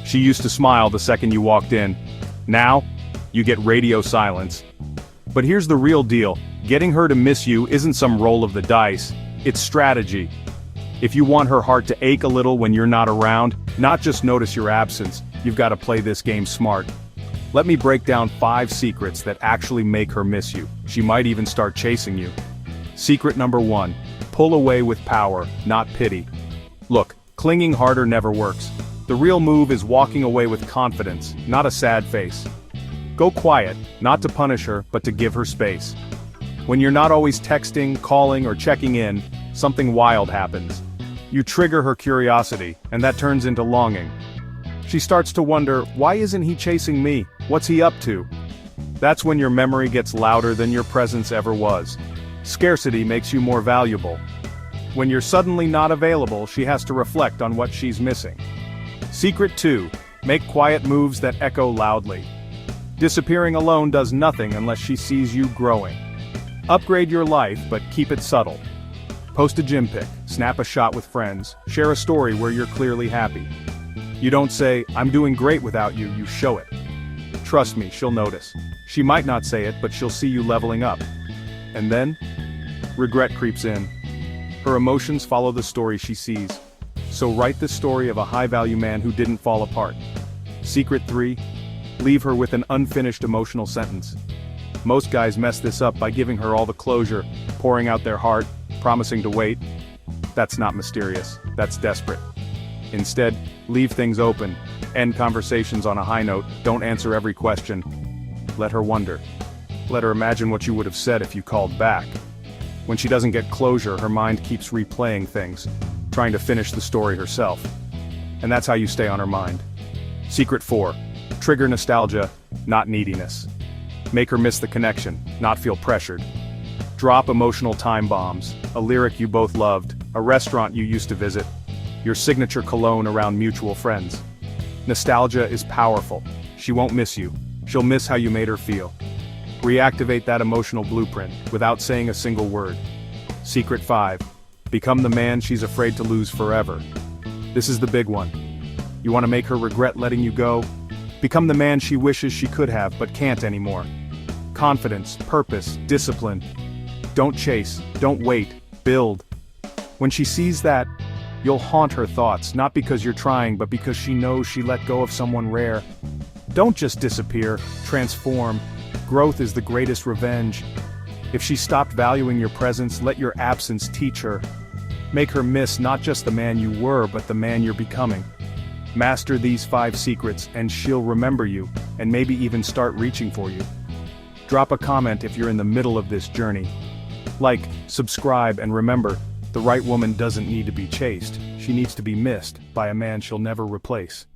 She used to smile the second you walked in. Now, you get radio silence. But here's the real deal. Getting her to miss you isn't some roll of the dice. It's strategy. If you want her heart to ache a little when you're not around, not just notice your absence, you've got to play this game smart. Let me break down 5 secrets that actually make her miss you. She might even start chasing you. Secret number 1. Pull away with power, not pity. Look, clinging harder never works. The real move is walking away with confidence, not a sad face. Go quiet, not to punish her, but to give her space. When you're not always texting, calling, or checking in, something wild happens. You trigger her curiosity, and that turns into longing. She starts to wonder, why isn't he chasing me? What's he up to? That's when your memory gets louder than your presence ever was. Scarcity makes you more valuable. When you're suddenly not available, she has to reflect on what she's missing. Secret 2. Make quiet moves that echo loudly. Disappearing alone does nothing unless she sees you growing. Upgrade your life, but keep it subtle. Post a gym pic, snap a shot with friends, share a story where you're clearly happy. You don't say, "I'm doing great without you," you show it. Trust me, she'll notice. She might not say it, but she'll see you leveling up. And then, regret creeps in. Her emotions follow the story she sees. So write the story of a high-value man who didn't fall apart. Secret 3. Leave her with an unfinished emotional sentence. Most guys mess this up by giving her all the closure, pouring out their heart, promising to wait. That's not mysterious, that's desperate. Instead, leave things open, end conversations on a high note, don't answer every question. Let her wonder. Let her imagine what you would have said if you called back. When she doesn't get closure, her mind keeps replaying things, trying to finish the story herself. And that's how you stay on her mind. Secret 4. Trigger nostalgia, not neediness. Make her miss the connection, not feel pressured. Drop emotional time bombs, a lyric you both loved, a restaurant you used to visit, your signature cologne around mutual friends. Nostalgia is powerful. She won't miss you. She'll miss how you made her feel. Reactivate that emotional blueprint, without saying a single word. Secret 5. Become the man she's afraid to lose forever. This is the big one. You want to make her regret letting you go? Become the man she wishes she could have, but can't anymore. Confidence, purpose, discipline. Don't chase, don't wait, build. When she sees that, you'll haunt her thoughts, not because you're trying, but because she knows she let go of someone rare. Don't just disappear, transform. Growth is the greatest revenge. If she stopped valuing your presence, let your absence teach her. Make her miss not just the man you were, but the man you're becoming. Master these 5 secrets, and she'll remember you, and maybe even start reaching for you. Drop a comment if you're in the middle of this journey. Like, subscribe, and remember, the right woman doesn't need to be chased. She needs to be missed by a man she'll never replace.